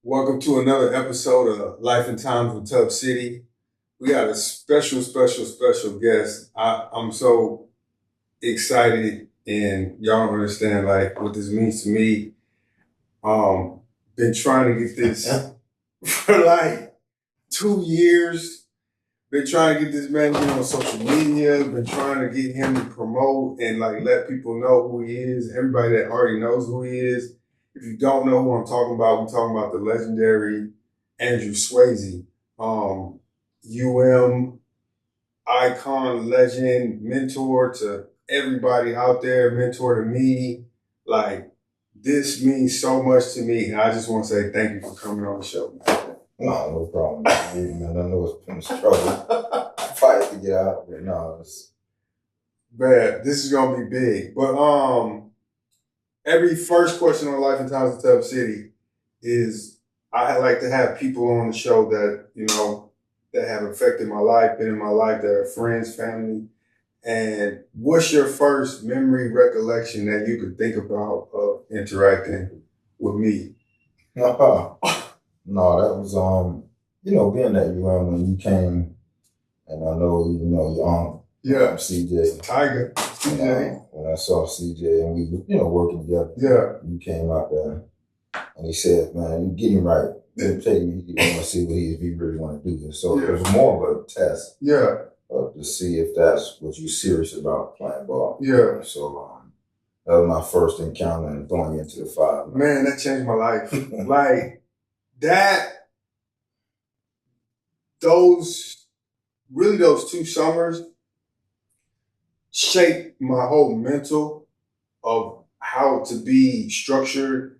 Welcome to another episode of Life and Times with Tubbcity. We got a special guest. I'm so excited, and y'all don't understand like what this means to me. Been trying to get this for like 2 years. Been trying to get this man on social media. Been trying to get him to promote and like let people know who he is. Everybody that already knows who he is. If you don't know who I'm talking about, we're talking about the legendary Andreu Swasey. Icon, legend, mentor to everybody out there, mentor to me. Like, this means so much to me. And I just want to say thank you for coming on the show, man. No problem. Man, I know it's been a struggle. Fight to get out, but no, it's bad. This is gonna be big. But every first question on Life and Times of Tubbcity is I like to have people on the show that, you know, that have affected my life, been in my life, that are friends, family. And what's your first memory recollection that you could think about of interacting with me? no, that was being that when you came, and I know your aunt, CJ, Tiger, CJ. When I saw CJ and we working together, you came out there and he said, "Man, you get him right. Take me. You want to see if he really want to do this." So it was more of a test, to see if that's what you serious about playing ball. Yeah. So that was my first encounter and throwing into the fire. Man, that changed my life. Like that. Those 2 summers shaped my whole mental of how to be structured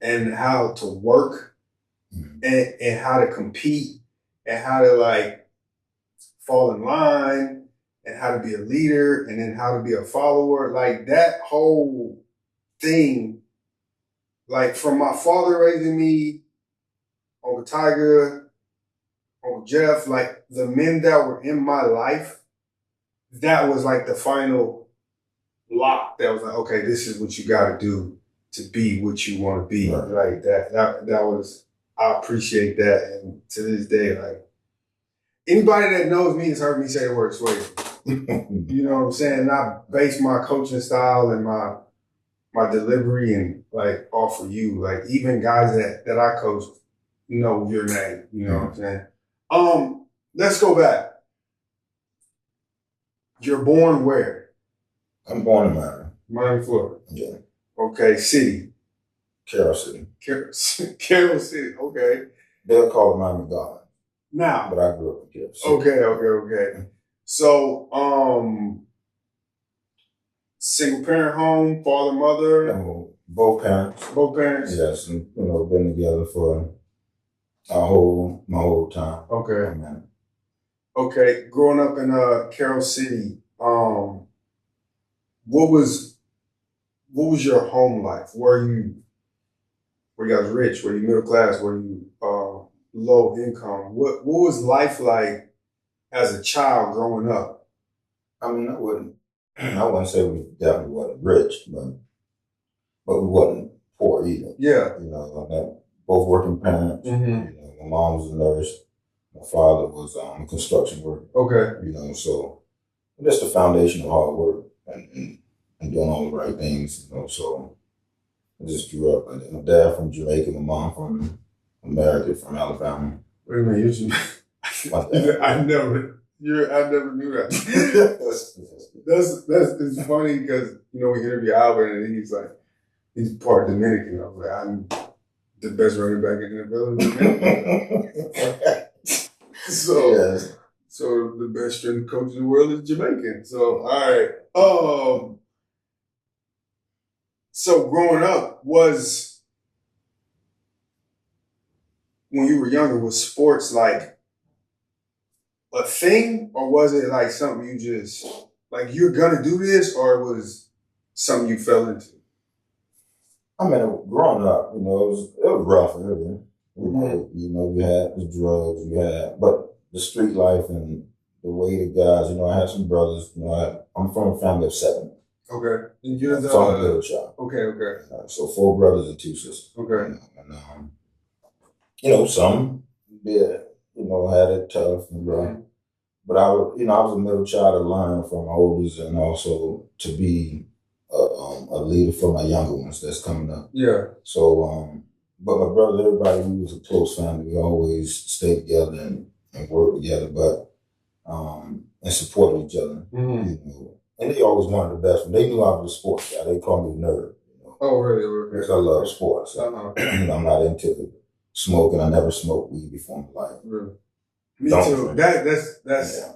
and how to work and how to compete and how to like fall in line and how to be a leader and then how to be a follower. Like that whole thing, like from my father raising me, Uncle Tiger, Uncle Jeff, like the men that were in my life, that was like the final lock that was like, okay, this is what you got to do to be what you want to be. Right. Like that was, I appreciate that. And to this day, like anybody that knows me has heard me say the word Swasey. You know what I'm saying? And I base my coaching style and my delivery and like off of you. Like even guys that I coach know your name. You know what I'm saying? Let's go back. You're born where? I'm born in Miami. Miami, Florida. Yeah. Okay, city. Carroll City. Carroll City, okay. They'll call it Miami Garden. Now. But I grew up in Carroll City. Okay. So, single parent home, father, mother? No, both parents. Both parents? Yes, and been together for my whole time. Okay. Amen. Okay, growing up in Carroll City, what was your home life? Were you guys rich? Were you middle class? Were you low income? What was life like as a child growing up? I mean, I wouldn't say we definitely wasn't rich, but we wasn't poor either. Yeah. Both working parents. Mm-hmm. My mom was a nurse. My father was a construction worker. Okay. So that's the foundation of hard work and doing all the right things. So I just grew up. My dad from Jamaica, my mom from America, from Alabama. Wait a minute, I never knew that. That's funny because we interview Albert and he's part Dominican. I was like, I'm the best running back in the village. So the best strength coach in the world is Jamaican. So all right. So growing up was when you were younger, was sports like a thing, or was it like something you just like you're gonna do this, or it was something you fell into? I mean, growing up, it was rough earlier. You had the drugs, but the street life and the way the guys, I had some brothers. I'm from a family of 7. Okay. And you're the middle child. Okay. So 4 brothers and 2 sisters. Okay. Some did, had it tough and rough. But I was a middle child to learn from my oldest and also to be a leader for my younger ones that's coming up. Yeah. So, but my brother, everybody, we was a close family. We always stayed together and worked together, but and supported each other. And they always wanted the best. They knew I was a sports guy. They called me nerd. Oh, really? Because I love sports. I'm not into smoking. I never smoked weed before in my life. Really? Me too. That's yeah.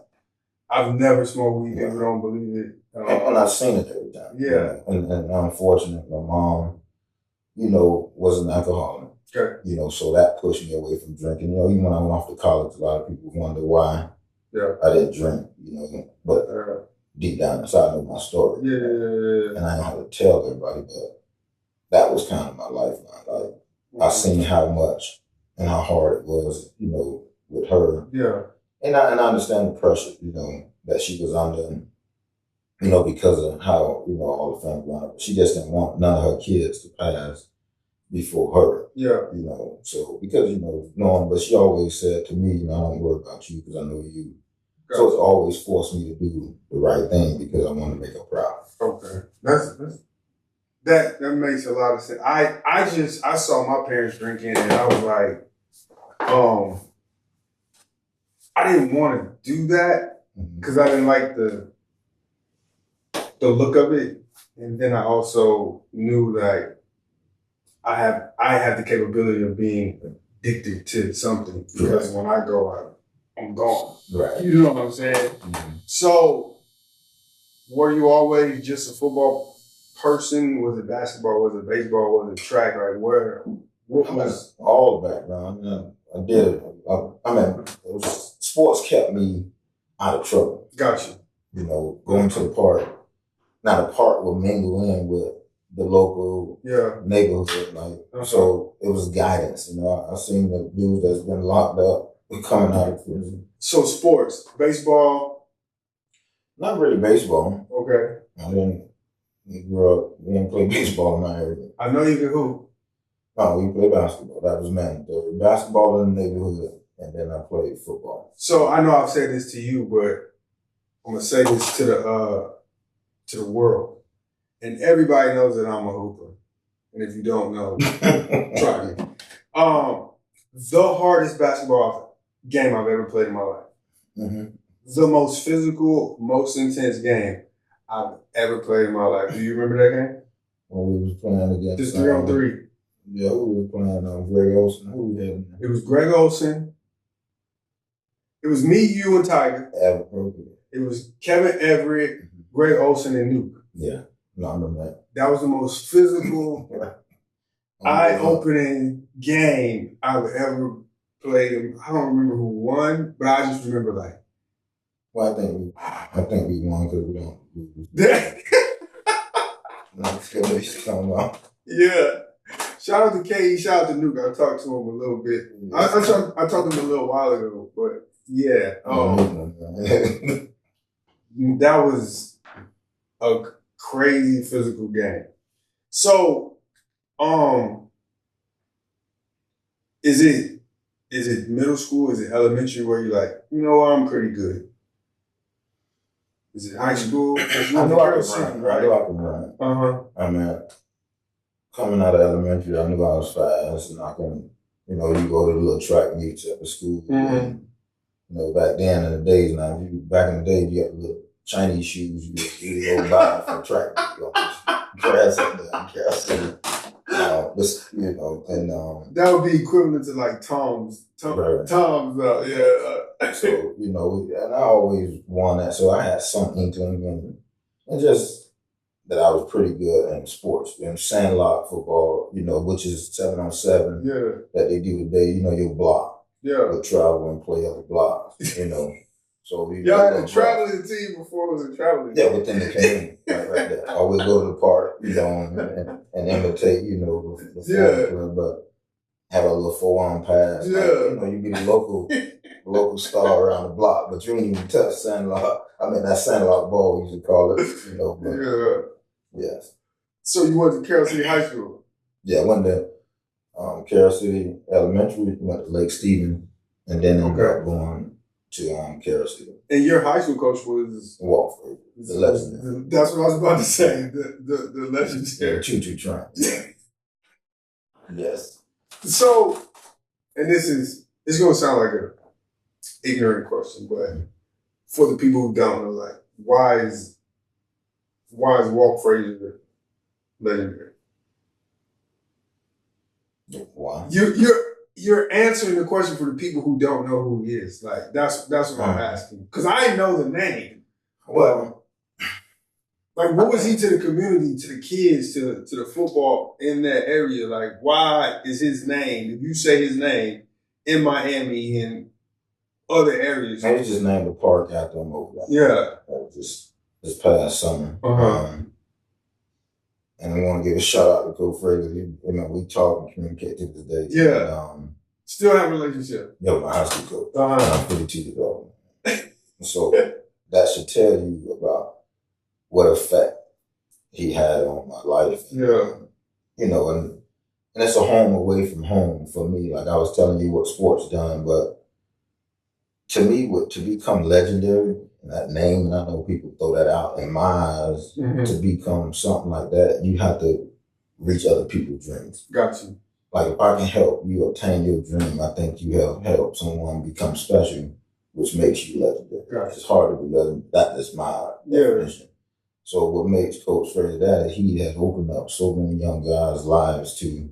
I've never smoked weed. People don't believe it. And I've seen it every time. Yeah. And I'm fortunate. My mom, was an alcoholic. Okay. So that pushed me away from drinking. Even when I went off to college, a lot of people wonder why I didn't drink. But deep down inside, I know my story. Yeah. And I know how to tell everybody, but that was kind of my lifeline. Like I seen how much and how hard it was, with her. Yeah. And I understand the pressure, that she was under, because of how, all the family around her. She just didn't want none of her kids to pass before her. Yeah. So because, but she always said to me, I don't worry about you because I know you. Okay. So it's always forced me to do the right thing because I want to make her proud. Okay. That makes a lot of sense. I saw my parents drinking and I was like, I didn't want to do that because I didn't like the look of it, and then I also knew that I have the capability of being addicted to something because when I go out, I'm gone. Right. You know what I'm saying? Mm-hmm. So, were you always just a football person? Was it basketball? Was it baseball? Was it track? Like what was all the background? I did it. Sports kept me out of trouble. Gotcha. Going to the park. Now the park would mingle in with the local neighborhood. So it was guidance. I seen the dudes that's been locked up coming out of prison. So sports, baseball? Not really baseball. Okay. I didn't grow up. We didn't play baseball in my area. I know you can hoop. No, we played basketball. That was mandatory. Basketball in the neighborhood. And then I played football. So I know I've said this to you, but I'm gonna say this to the world, and everybody knows that I'm a hooper. And if you don't know, try me. The hardest basketball game I've ever played in my life. Mm-hmm. The most physical, most intense game I've ever played in my life. Do you remember that game? When we was playing against just 3-on-3. Yeah, we were playing Greg Olson. Who we had? It was Greg Olson. It was me, you, and Tiger. It was Kevin Everett, Greg Olson, and Nuke. Yeah, no, I remember that. That was the most physical, eye-opening game I've ever played. I don't remember who won, but I just remember like. Well, I think we won because we don't. Yeah. Shout out to K. Shout out to Nuke. I talked to him a little bit. I talked to him a little while ago, but yeah. That was a crazy physical game. So, is it middle school? Is it elementary where you're like, I'm pretty good? Is it high school? I know I can run. Uh-huh. I mean, coming out of elementary, I knew I was fast, and I can, you go to the little track meets at the school. Mm-hmm. And, back then in the days, back in the day, you got the little Chinese shoes you go buy for track meets. Grass up there, and that would be equivalent to like Tom's. Right. Tom's, yeah. So and I always won that, so I had some inkling and just that I was pretty good in sports. Sandlot football, which is 7-on-7. Yeah. That they do today. Your block. Yeah. Would travel and play other blocks. So y'all had a traveling team before it was a traveling team. Yeah, within the community, right there. I always go to the park, and imitate, the club, but have a little 4-on pass. Yeah. You get a local star around the block, but you ain't even touch Sandlot. That Sandlot ball, we used to call it, but, yeah. Yes. So you went to Carroll City High School? Yeah, I went to Carroll City Elementary, went to Lake Stephen, and then ended up going to Carroll City. And your high school coach was Walford, the legendary. That's what I was about to say. The legendary. Choo-choo train. Yeah. Yes. So, and it's gonna sound like a ignorant question, but for the people who don't know, like, why is Walt Fraser legendary? Why? You're answering the question for the people who don't know who he is. Like, that's what I'm asking. Because I know the name. But like, what was he to the community, to the kids, to the football in that area? Like, why is his name, if you say his name, in Miami and other areas? They just named a park after him over there. Yeah. Just this past summer. And I want to give a shout out to Coach Fraser. We talk and communicate to this day. Yeah. Still have a relationship. Yeah, my high school coach. I'm 52 years old. So that should tell you about what effect he had on my life. Yeah. And it's a home away from home for me. Like I was telling you what sports done, but to me, to become legendary, that name, and I know people throw that out in my eyes, to become something like that, you have to reach other people's dreams. Got you. Like if I can help you obtain your dream, I think you have helped someone become special, which makes you legendary. Gotcha. It's hard to be legendary. That is my definition. So what makes Coach Fraser that is he has opened up so many young guys' lives to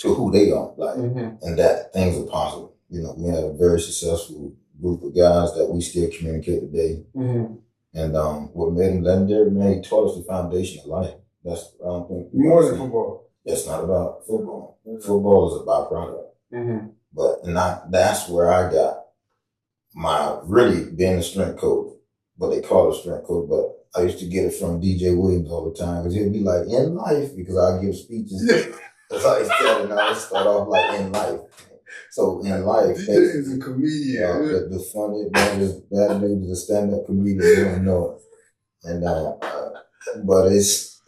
who they are, like, and that things are possible. We had a very successful group of guys that we still communicate today. And what made him legendary, man, he taught us the foundation of life. That's I don't think more than football. It's not about football. Football is a byproduct. But that's where I got my really being a strength coach. But they call it strength coach, but I used to get it from DJ Williams all the time because he'd be like, in life, because I give speeches. That's how he said it. And I would start off like in life. So in life, DJ is a comedian. The funny that dude is a stand-up comedian. You don't know it. And but it's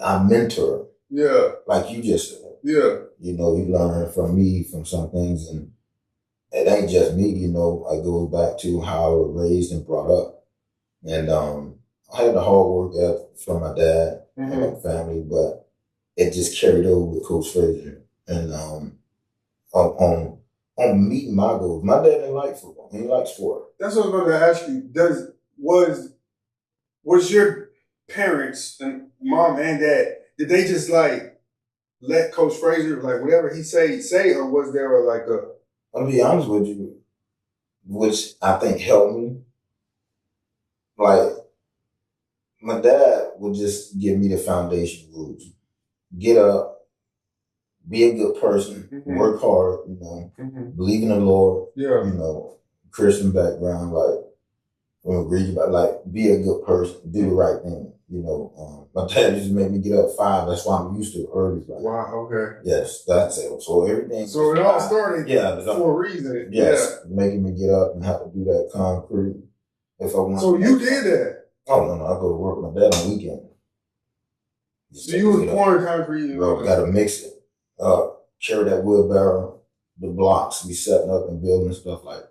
I mentor. Yeah. Like you just said. Yeah. You learn from me from some things, and it ain't just me. It goes back to how I was raised and brought up, and I had the hard work from my dad and my family, but it just carried over with Coach Fraser. And on meeting my goals, my dad didn't like football. He liked sport. That's what I was going to ask you. Was your parents and mom and dad, did they just like let Coach Fraser, like whatever he say, or was there I'll be honest with you, which I think helped me. Like my dad would just give me the foundation rules. Get up, be a good person, work hard, believe in the Lord, Christian background, read about, be a good person, do the right thing, My dad just made me get up 5, that's why I'm used to early. Wow, okay. Yes, that's it. So everything. So it all started for a reason. Yes, making me get up and have to do that concrete if I want. So you did that? Oh, no, I go to work with my dad on the weekend. So you was pouring concrete? Bro, got to mix it. Carry that wheelbarrow, the blocks, be setting up and building stuff like,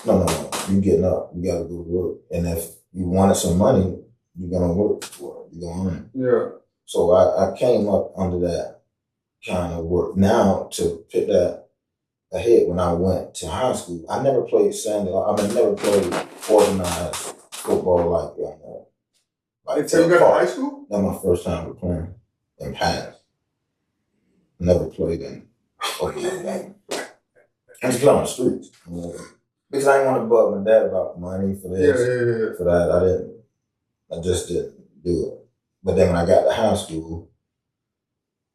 no. You getting up, you got to go to work. And if you wanted some money, you're going to work for it. You're going to earn it. Yeah. So I came up under that kind of work. Now, to put that ahead, when I went to high school, I never played never played organized football like that. Until you got to high school? That was my first time playing in pass. Never played in organized game. I just played on the streets. Because I didn't want to bug my dad about money for this, for that. I just didn't do it. But then when I got to high school,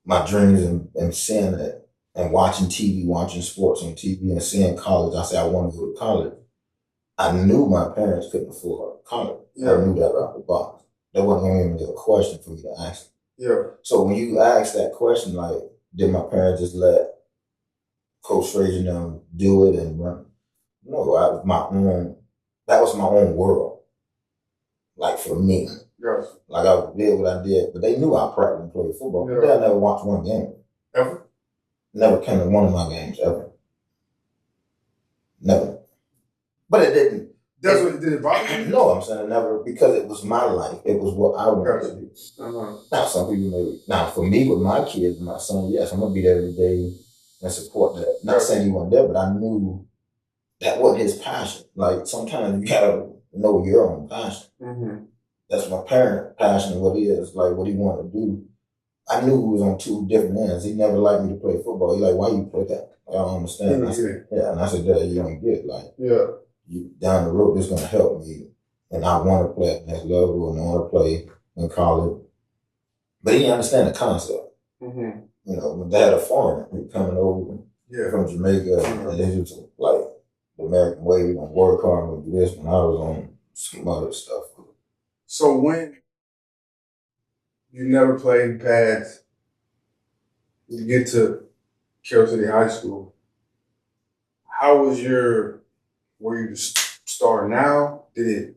my dreams and seeing it and watching TV, watching sports on TV and seeing college, I said I want to go to college. I knew my parents couldn't afford college. Yeah. I knew that out the box. That wasn't even a question for me to ask. Yeah. So when you ask that question, like, did my parents just let Coach Fraser do it and run? No, that was my own world. Like for me, Yes. Like I did what I did, but they knew I practiced and played football. Yeah. I never watched one game. Ever? Never came to one of my games ever. Never. But it didn't. Did it bother you? No, I'm saying never, because it was my life. It was what I wanted to do. Now, some people maybe. Now, for me, with my kids, my son, yes, I'm going to be there every day and support that. Not saying he wasn't there, but I knew that wasn't his passion. Like, sometimes you got to know your own passion. Mm-hmm. That's my parent passion and what he is, like what he wanted to do. I knew he was on two different ends. He never liked me to play football. He like, why you play that? I don't understand. I said, yeah. And I said, Dad, you don't get like, you down the road, this is going to help me. And I want to play at the next level and I want to play in college. But he didn't understand the concept. Mm-hmm. You know, my dad a foreigner, he coming over from Jamaica, and it was like the American way, we're going to work hard and do this, when I was on some other stuff. So when you never played pads, you get to Carroll City High School, how was were you starting now? Did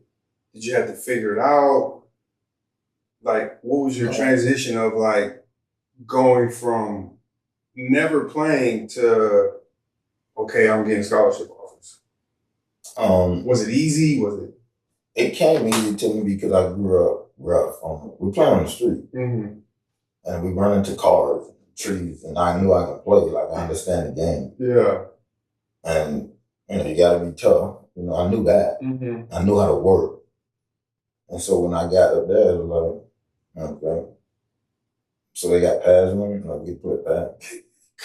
you have to figure it out? Like, what was your transition of like going from never playing to, okay, I'm getting scholarship offers? Was it easy? It came easy to me because I grew up rough. We play on the street. Mm-hmm. And we run into cars, trees, and I knew I could play. Like, I understand the game. Yeah. And, you know, you got to be tough. You know, I knew that. Mm-hmm. I knew how to work. And so when I got up there, it was like, okay. So they got pads on, like, we put that.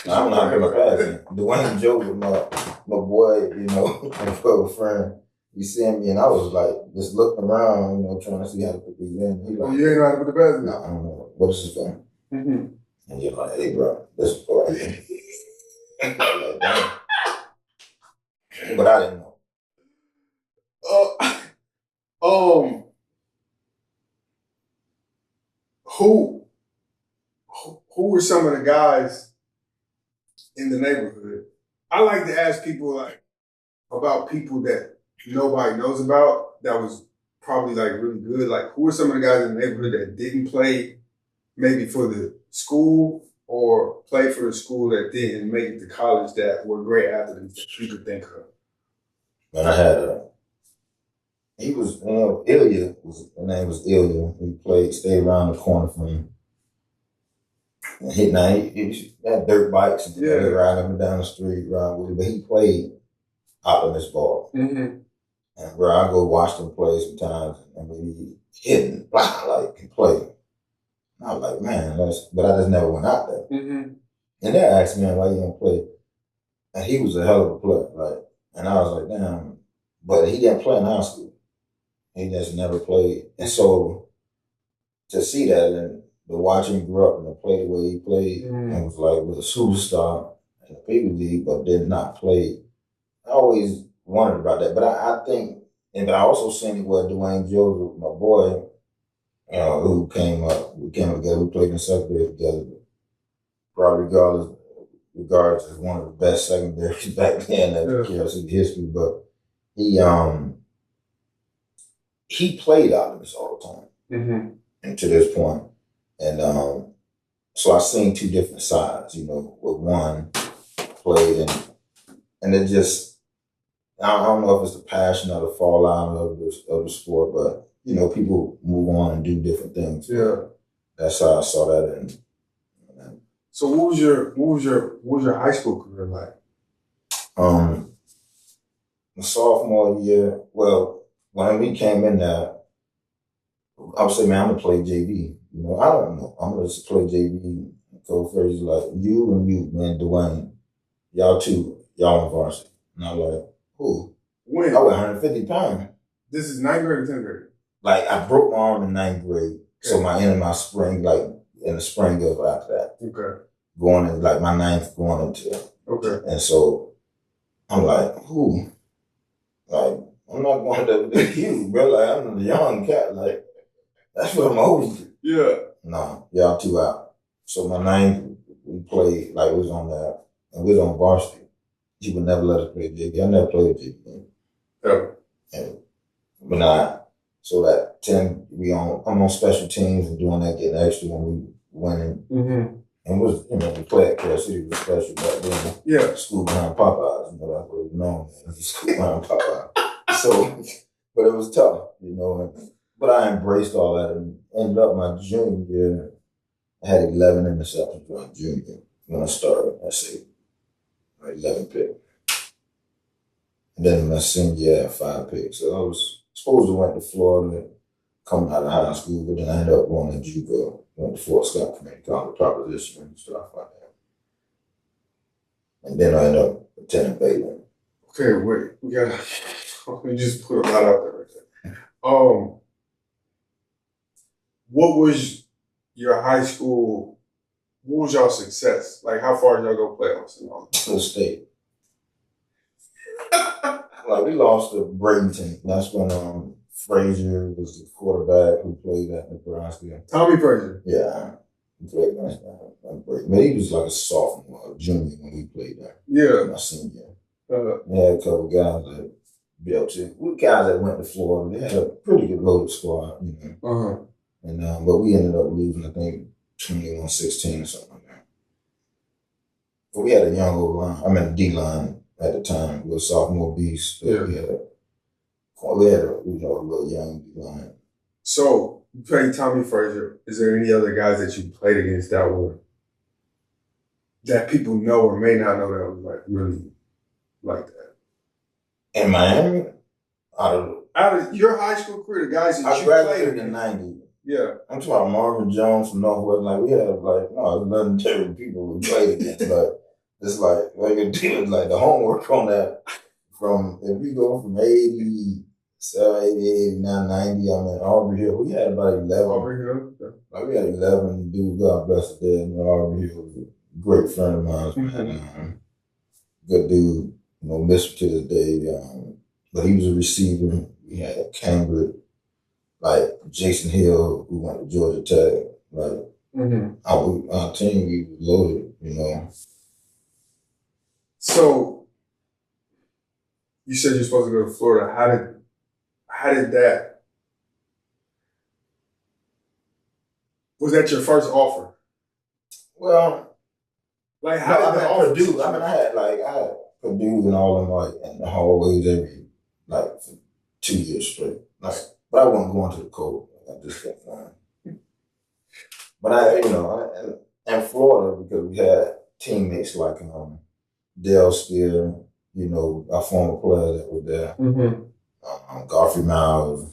I don't know how to put my pads in. Dwayne joke with my boy, you know, my friend. He seen me and I was like, just looking around, you know, trying to see how to put these in. He like, you ain't know how to put the pads in? No, I don't know. What is this thing? Mm-hmm. And you're like, hey, bro, this is what I did. Like, damn. But I didn't know. Who were some of the guys in the neighborhood? I like to ask people like about people that nobody knows about that was probably like really good. Like, who were some of the guys in the neighborhood that didn't play maybe for the school or play for the school that didn't make it to college that were great athletes that you could think of? Man, I had he was, Ilya, his name was Ilya. He stayed around the corner from him. And he had dirt bikes and he riding up and down the street, riding with it, but he played out in this ball. Mm-hmm. And where I go watch them play sometimes, and he hitting, like, he played. And I was like, man, but I just never went out there. Mm-hmm. And they asked me, why you don't play? And he was a hell of a player, like, and I was like, damn, but he didn't play in high school. He just never played. And so to see that and to watch him grow up and to play the way he played, and was like with a superstar in the People League, but did not play. I always wondered about that. But I think, and I also seen it where Dwayne Joseph, my boy, who came up, we came together, we played in secondary together, probably regards as one of the best secondaries back then in Carroll City history. But he played out of this all the time, mm-hmm. and to this point. And so I seen two different sides, you know, with one played and it just, I don't know if it's the passion or the fallout of the sport, but, you know, people move on and do different things. Yeah. That's how I saw that. And so what was your high school career like? The sophomore year, well, when we came in there, I would say, man, I'm gonna play JV. You know, I don't know. I'm gonna just play JV. So Fraser like, you and you, man, Dwayne, y'all on varsity. And I'm like, who? When? I weigh 150 pounds. This is 9th grade or 10th grade? Like, I broke my arm in 9th grade. Okay. So in the spring of after that. Okay. Going in, like, my 9th going into. Okay. And so I'm like, who? Like, I'm not going to you, bro. Like, I'm a young cat. Like, that's what I'm always do. Yeah. No, y'all two out. So my 9th, we played, like, we was on that, and we was on varsity. He would never let us play JV. I never played JV. Yeah. So that 10, I'm on special teams and doing that, getting extra when we winning. And it was, we played at CashApp, was special back then. Yeah. School behind Popeyes, that's what it was known as. School behind Popeyes. So, but it was tough, but I embraced all that and ended up my junior year. I had 11 interceptions my junior year when I started. I say 11 picks. And then my senior year, I had 5 picks. So I was supposed to went to Florida coming out of high school, but then I ended up going to JUCO, went to Fort Scott Community College, proposition and stuff like that. And then I ended up attending Baylor. Okay, wait, we just put a lot out there right there. What was your high school, what was y'all success? Like, how far did y'all go playoffs and all? To the state. Like, we lost to Bradenton. That's when Fraser was the quarterback who played at Nebraska. Tommy Fraser? Yeah. He played against but he was like a sophomore, a junior when we played there. Yeah. My senior year. We had a couple guys that built it. We guys that went to Florida. They had a pretty good loaded squad, And but we ended up losing, I think, 21-16 or something like that. But we had a young O-line, D-line at the time. We were sophomore beast. Yeah. We had a little young D-line. So, you played Tommy Fraser. Is there any other guys that you played against that people know or may not know that was like really like that? In Miami? Out of your high school career, the guys that I graduated in the 90s. Yeah. I'm talking about Marvin Jones from Northwest. Like, we had, legendary people we played against. It's like you did, like, the homework on that if we go from 87, 88, 89, 90, Aubrey Hill, we had about 11. Aubrey Hill? Yeah. Like, we had 11 dudes, God bless us there. Aubrey Hill was a great friend of mine. Good dude, miss him to this day. But he was a receiver. We had Cambridge, like Jason Hill, who went to Georgia Tech. Like, our team, we was loaded, So, you said you're supposed to go to Florida. How did that, was that your first offer? Well, like, how did that all the dudes, I had Purdue and all them, in the hallways for 2 years straight. But I wasn't going to the cold. I just kept flying. But in Florida, because we had teammates like Dale Spear, our former players that were there. Godfrey Miles,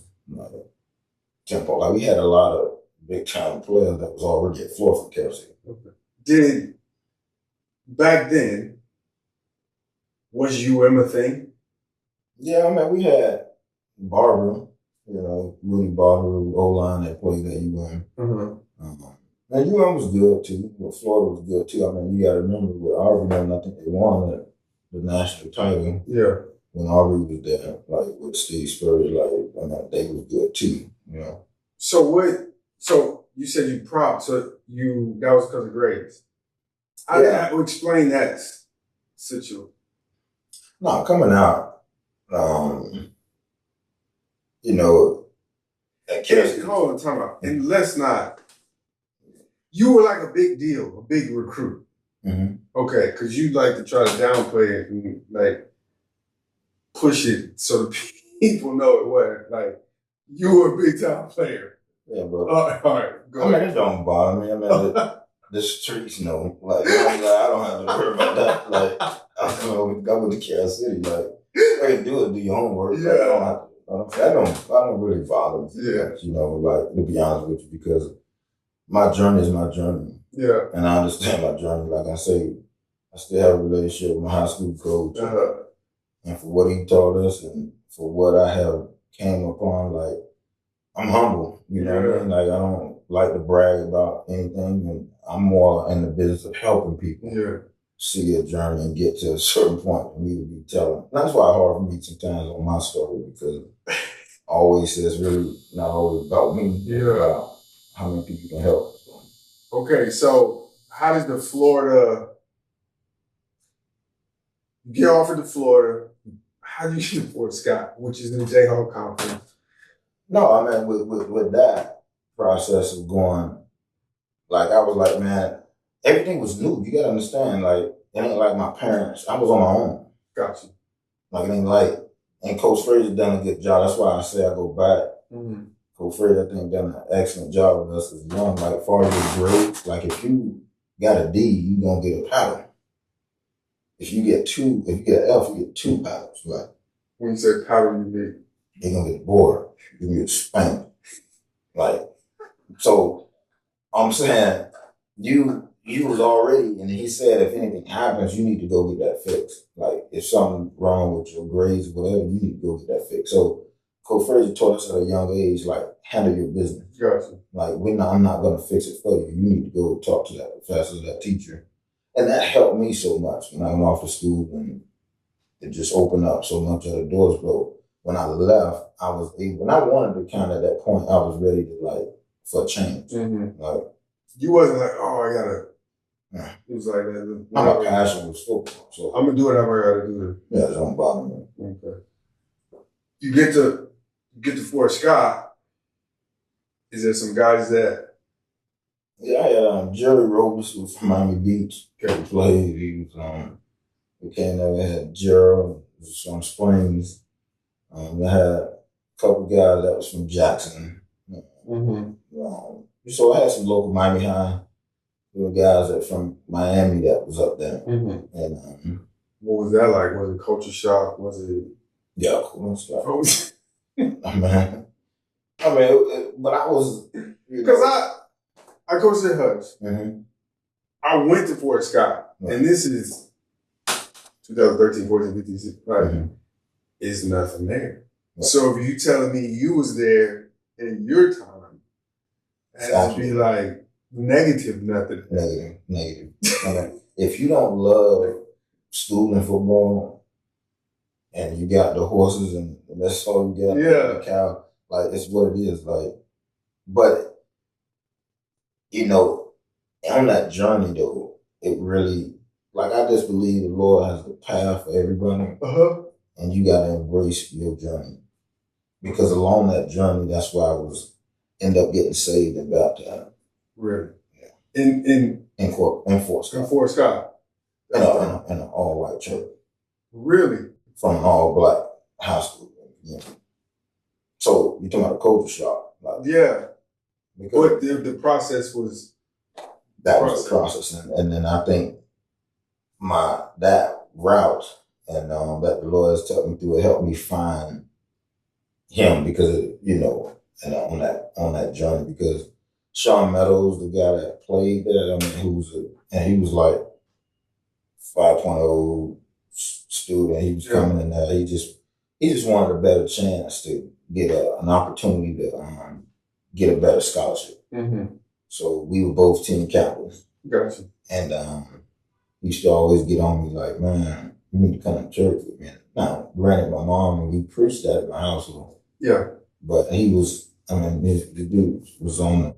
Temple. Like, we had a lot of big time players that was already at Florida from Kelsey. Okay. Back then, was UM a thing? Yeah, we had Barber, Rudy Barber, O-line that played at UM. And UM was good too, but Florida was good too. You got to remember with Aubrey, I think they won the national title. Yeah. When Aubrey was there, with Steve Spurrier, they was good too, So you said you prop, that was because of grades. I would explain that situation. No, coming out, hold on, time out. And let's not, you were like a big deal, a big recruit. Okay, because you like to try to downplay it and push it so people know it wasn't. You were a big time player. Yeah, bro. All right, go ahead. It don't bother me. The streets know. I don't have to worry about that. I went to Kansas City. I can do your homework. Yeah. I don't really bother me. Yeah. To be honest with you, because my journey is my journey. Yeah. And I understand my journey. Like I say, I still have a relationship with my high school coach. And for what he taught us and for what I have came upon, I'm humble. You know what I mean? I don't like to brag about anything, and I'm more in the business of helping people see a journey and get to a certain point for me to be telling. And that's why it's hard for me sometimes on my story, because I always say it's really not always about me, about how many people can help. Okay, so how does the Florida, you get offered to Florida, how do you get to Fort Scott, which is in the Jayhawk Conference? No, I mean, with that process of going, like, I was like, man, everything was new. You got to understand, like, it ain't like my parents. I was on my own. Gotcha. Like, it ain't like, and Coach Fraser done a good job. That's why I say I go back. Mm-hmm. Coach Fraser, I think, done an excellent job with us as young. Like, as far as your grades, like, if you got a D, you going to get a paddle. If you get an F, you get 2 paddles. Like, when you say paddle, you mean? You're going to get bored. You're going to get spanked. Like, so I'm saying, you was already, and he said, if anything happens, you need to go get that fixed. Like, if something wrong with your grades or whatever, you need to go get that fixed. So Coach Fraser taught us at a young age, like, handle your business. Gotcha. Like, I'm not going to fix it for you. You need to go talk to that professor, that teacher. And that helped me so much when I went off to school, and it just opened up so much of the doors. But when I left, I was able, and I wanted to kind of, at that point, I was ready to, like, for a change. Mm-hmm. Like, you wasn't like, oh, I gotta. Yeah. It was like that. My passion was football, so I'm gonna do whatever I gotta do. Yeah, it don't bother me. Okay. You get to Fort Scott. Is there some guys that? Yeah, I had Jerry Rose was from Miami Beach. He played. He was we came there. We had Gerald from Springs. We had a couple guys that was from Jackson. Mm-hmm. So I had some local Miami High. There were guys that from Miami that was up there. Mm-hmm. And what was that like? Was it culture shock? Was it? Yeah, culture shock. I mean, but I was because I coached at Hutch. Mm-hmm. I went to Fort Scott, right. And this is 2013, 14, 15, 16. Right? Mm-hmm. It's nothing there. Right. So if you telling me you was there in your time, that would be like. Negative, nothing. Negative. I mean, if you don't love school and football, and you got the horses and that's all you got, the cow, like, it's what it is. Like, but on that journey though, it really, like, I just believe the Lord has the path for everybody, and you got to embrace your journey, because along that journey, that's why I end up getting saved and baptized. Really? Yeah. In Fort Scott. In Fort Scott. In an all-white church. Really? From an all-black high school. Yeah. So you're talking about a culture shock. Like, yeah. But the process was... That was the process. And then I think that route and that the Lord has took me through, it helped me find him, because, and on that journey, because Sean Meadows, the guy that played there, he was like 5.0 student. He was coming in there. He just wanted a better chance to get an opportunity to get a better scholarship. Mm-hmm. So we were both team captains. Gotcha. And he used to always get on me like, man, you need to come to church with me. Now, granted, my mom and we preached that at my household. Yeah. But he was, the dude was on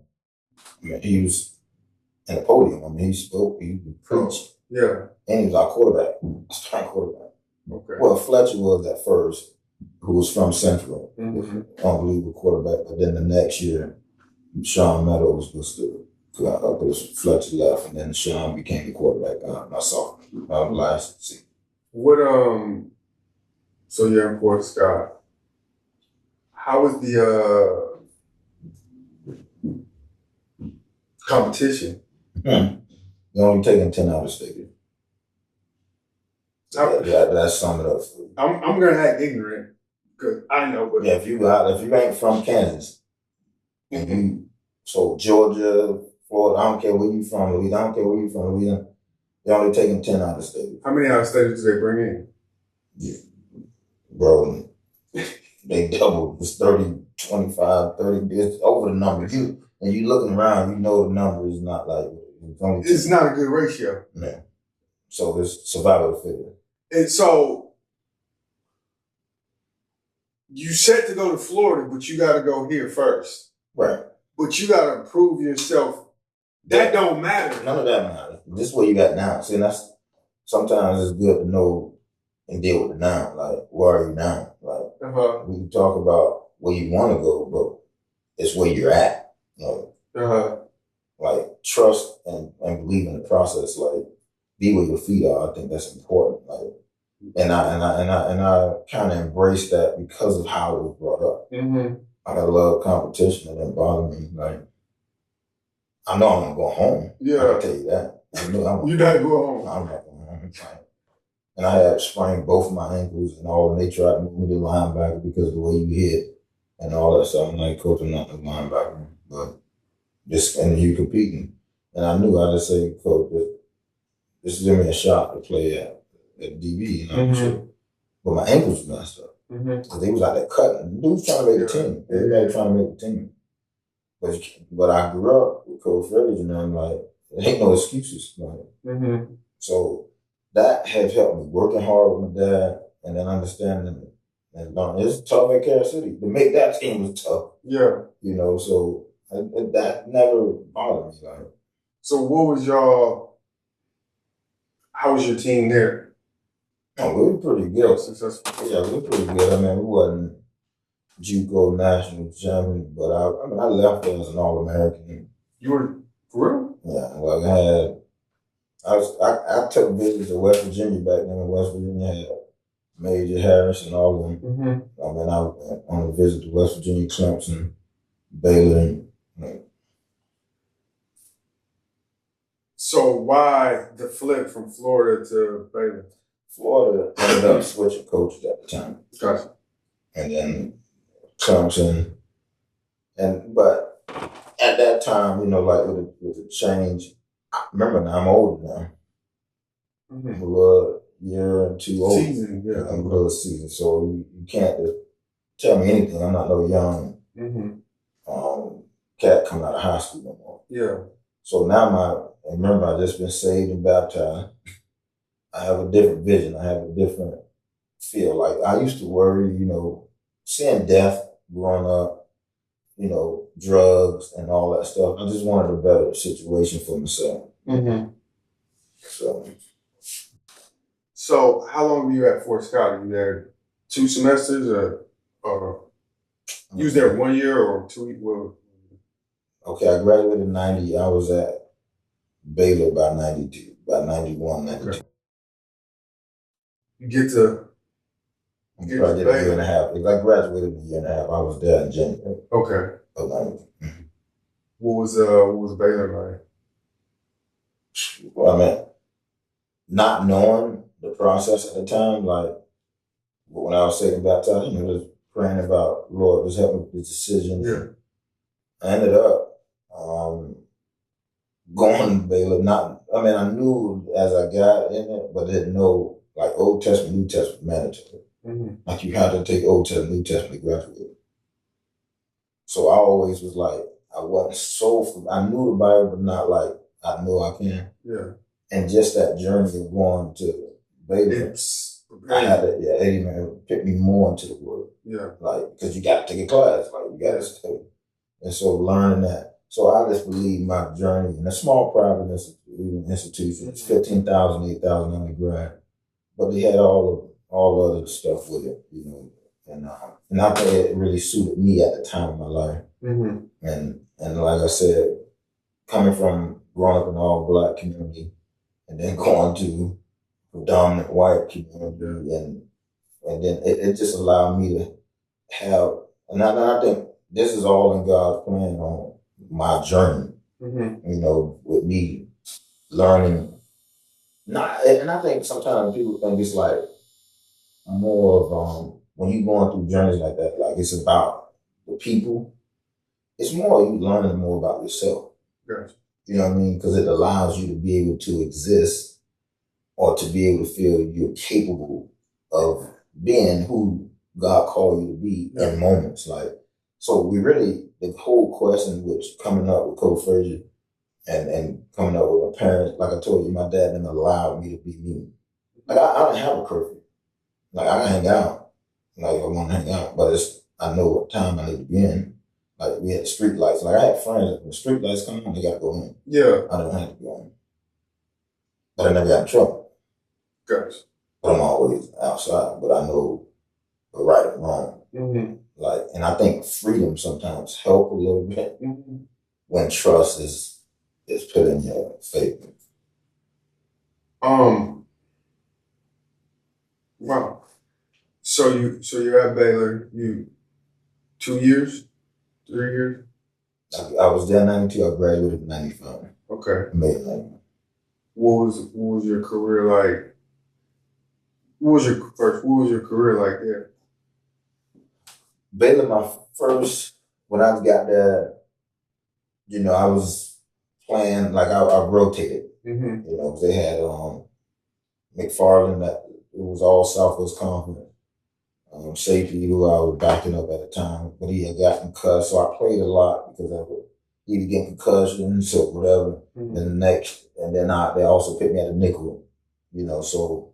he was in the podium. He spoke, he preached. Yeah. And he was our quarterback, starting quarterback. Okay. Well, Fletcher was at first, who was from Central. Mm-hmm. Unbelievable quarterback. But then the next year, Sean Meadows was Fletcher left, and then Sean became the quarterback myself, last season. What, so you're in Fort Scott. How was the, competition? They're only taking 10 out of state. That's sum it up for you. I'm gonna act ignorant because I know. But if you ain't from Kansas, so Georgia, Florida, I don't care where you from, Louisiana, I don't care where you from, Louisiana, they're only taking 10 out of state. How many out of state do they bring in? Yeah, bro, they doubled. It's 30, 25, 30. It's over the number. And you looking around, the number is not like it's not a good ratio. Yeah. So it's survival of the fittest. And so you set to go to Florida, but you got to go here first. Right. But you got to prove yourself. That don't matter. None of that matters. This is what you got now. See, that's sometimes it's good to know and deal with the now. Like, where are you now? Like, we can talk about where you want to go, but it's where you're at. Like trust and believe in the process. Like be where your feet are. I think that's important. Like, and I kind of embraced that because of how it was brought up. Mm-hmm. I love competition. It didn't bother me. Like I know I'm gonna go home. Yeah, I can tell you that. I know you're not going home. I'm not going home. And I had sprained both my ankles and all, and they tried to move me to linebacker because of the way you hit and all that stuff. I'm like, coach, I'm not a linebacker, but just and you competing. And I knew I just say, coach, just give me a shot to play at DB, you know. Mm-hmm. But my ankles was messed up because they was out there cutting. The dudes trying to make the team. Everybody trying to make the team. But I grew up with Coach Fraser, and I'm like, there ain't no excuses. Like, so that has helped me working hard with my dad, and then understanding and learning. It's tough at Kansas City to make that team was tough. Yeah, you know. So that never bothered me. Like, so how was your team there? Oh, we were pretty good. Yeah, we were pretty good. I mean, we wasn't JUCO national champion, but I left there as an All-American. You were for real? Yeah, like I took visits to West Virginia back then. When West Virginia had Major Harris and all of them. Mm-hmm. I mean, I went on a visit to West Virginia, Clemson, Baylor. So why the flip from Florida to Baylor? Florida ended up switching coaches at the time. Gotcha. And then Clemson. But at that time, you know, like with the change, remember now I'm older now. Mm-hmm. A little year and 2 old. Season, yeah. A little season. So you can't just tell me anything. I'm not no young cat coming out of high school no more. Yeah. So now remember I just been saved and baptized. I have a different vision. I have a different feel. Like I used to worry, you know, seeing death growing up, you know, drugs and all that stuff. I just wanted a better situation for myself. Mm-hmm. So how long were you at Fort Scott? Are you there 2 semesters or you was there 1 year or 2 years? Okay, I graduated in 90. I was at Baylor by 92, by 91, 92. Okay. You get to a year and a half. If I graduated in a year and a half, I was there in January. Okay. Of 90. What was Baylor like? Well, I mean, not knowing the process at the time, like when I was saved baptized, you know, just praying about Lord, just help me with this decision. Yeah. I ended up going to Baylor. I knew as I got in it, but didn't know like Old Testament, New Testament mandatory. Mm-hmm. Like you had to take Old Testament, New Testament to graduate. So I always was like, I knew the Bible, but not like I know I can. Yeah. And just that journey of going to Baylor, I had to, Eddie pick me more into the word. Yeah. Like, because you got to take a class, like you got to study. And so learning that. So I just believe my journey in a small private institution, it's 15,000, 8,000 undergrad, but they had all other stuff with it, you know. And I think it really suited me at the time of my life. Mm-hmm. And like I said, coming from growing up in an all Black community and then going to predominant white community and then it just allowed me to have, and I think this is all in God's plan on my journey, you know, with me learning. And I think sometimes people think it's like more of when you're going through journeys like that, like it's about the people. It's more you learning more about yourself. Yes. You know what I mean? Because it allows you to be able to exist or to be able to feel you're capable of being who God called you to be in moments. Like, so we really, the whole question which coming up with Coach Fraser and coming up with my parents, like I told you, my dad didn't allow me to be me. Like I don't have a curfew. Like I can hang out. Like I want to hang out, but I know what time I need to be in. Like we had street lights. Like I had friends, when the street lights come on, they gotta go in. Yeah. I don't have to go in. But I never got in trouble. Gotcha. But I'm always outside, but I know the right and wrong. Mm-hmm. Like, and I think freedom sometimes help a little bit when trust is put in your favor. Wow. So you're at Baylor. You 2 years, 3 years. I was there in 92. I graduated in 95. Okay. May 91. What was your career like? What was your career like there? Baylor, my first, when I got there, you know, I was playing, like I rotated. You know, they had McFarland, that it was all Southwest Conference. Safety, who I was backing up at the time, but he had gotten concussed, so I played a lot because I would either get concussions or whatever. And then they also put me at a nickel, you know, so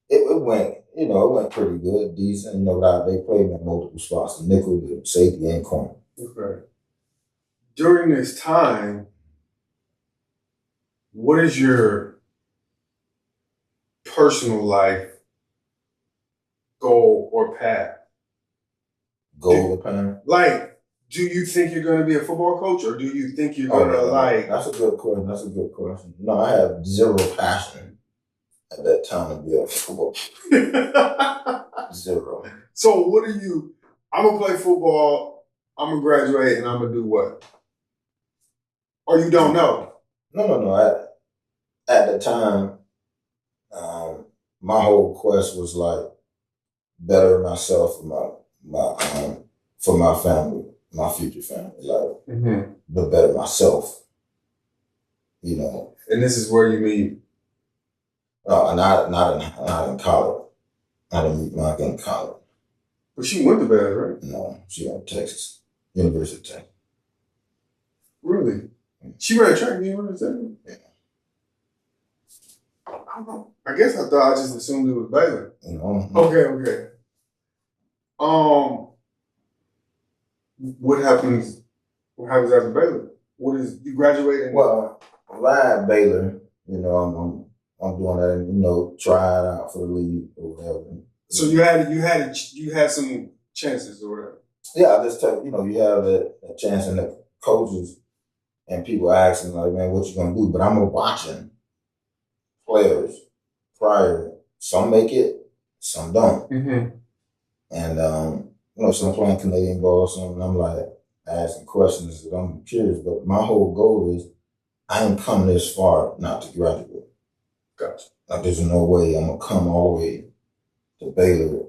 it went, you know, it went pretty good, decent. You know, they played me at multiple spots, the nickel, the safety, and corner. Okay. During this time, what is your personal life goal or path? Goal or path? Like, do you think you're going to be a football coach, or do you think you're going to like? That's a good question. No, I have zero passion at that time to be a football coach. Zero. So what are you? I'm gonna play football. I'm gonna graduate, and I'm gonna do what? Or you don't know? No. At the time, my whole quest was like better myself for my family, my future family, like the better myself, you know. And this is where you meet? Not in college. I didn't meet Mike in college. But she went to Baylor, right? No, she went to Texas, University of Texas. Really? She ran track in University of Texas? Yeah. I guess I thought I just assumed it was Baylor. No. Okay. What happens after Baylor? You graduating? Well, at Baylor, you know, I'm doing that, and, you know, trying out for the league or whatever. So you had some chances or whatever. Yeah, I just tell you know, you have a chance, and the coaches and people asking like, man, what you gonna do? But I'm watching players prior. Some make it, some don't. And you know, some playing Canadian ball, some, and I'm like asking questions that I'm curious. But my whole goal is I ain't come this far not to graduate. Gotcha. Like, there's no way I'm gonna come all the way to Baylor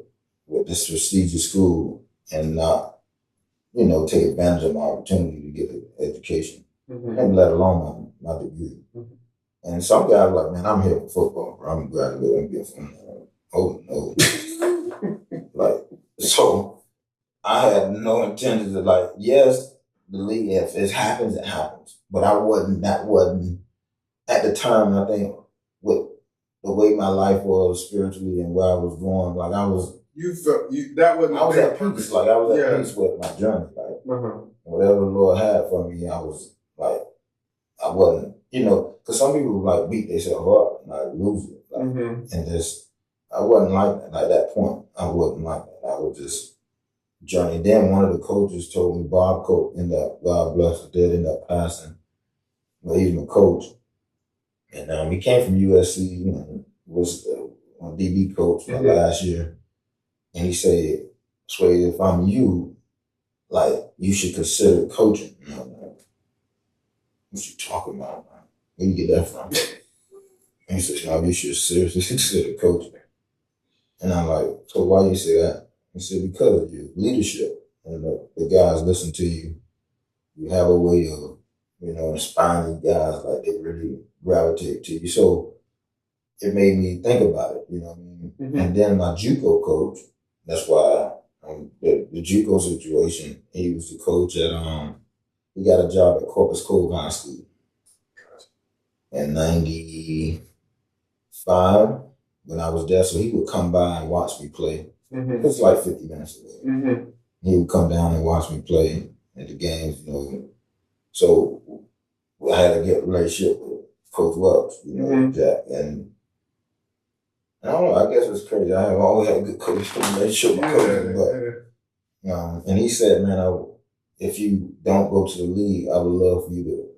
with this prestigious school and not, you know, take advantage of my opportunity to get an education, and let alone my degree. And some guys are like, man, I'm here for football, bro. I'm graduating and be a football. Oh no. Like, so I had no intention to, like, yes, the league, if it happens, it happens. But that wasn't at the time, I think, with the way my life was spiritually and where I was going, like I was. You felt that wasn't. I was at peace. Like, I was at peace with my journey. Like, whatever the Lord had for me, I was like, I wasn't, you know, because some people like beat themselves up and like lose it, like, and just, I wasn't like that. Like, that point, I wasn't like that. I was just journey. Then one of the coaches told me, Bob Cope, God bless him, did end up passing, but he's my coach. And he came from USC and was a DB coach my last year. And he said, Swasey, if I'm you, like, you should consider coaching. You know, like, what you talking about, man? Where you get that from? And he said, no, you should seriously consider coaching. And I'm like, so why you say that? He said, because of your leadership. And the guys listen to you. You have a way of, you know, inspiring guys, like, they really gravitate to you. So it made me think about it, you know what I mean? And then my JUCO coach, that's why the JUCO situation, he was the coach at, he got a job at Corpus Cove High School in 95 when I was there. So he would come by and watch me play. It was like 50 minutes away. He would come down and watch me play at the games, you know. So I had a good relationship with Coach Welch, you know, Jack. And I don't know, I guess it's crazy. I have always had a good relationship with coaches, And he said, man, if you don't go to the league, I would love for you to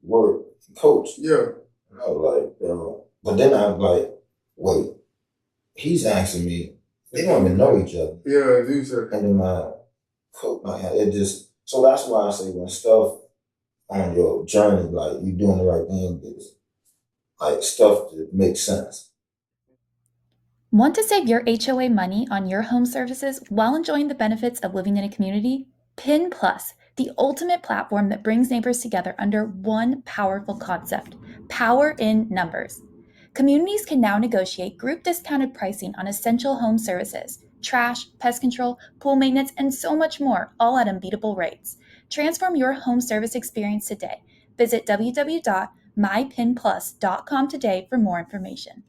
work, coach. Yeah. And I was like, but then I'm like, wait, he's asking me, they don't even know each other. Yeah, dude said. And then so that's why I say when stuff on your journey, like you doing the right thing, is like stuff that makes sense. Want to save your HOA money on your home services while enjoying the benefits of living in a community? PIN Plus, the ultimate platform that brings neighbors together under one powerful concept: power in numbers. Communities can now negotiate group discounted pricing on essential home services, trash, pest control, pool maintenance, and so much more, all at unbeatable rates. Transform your home service experience today. Visit www.mypinplus.com today for more information.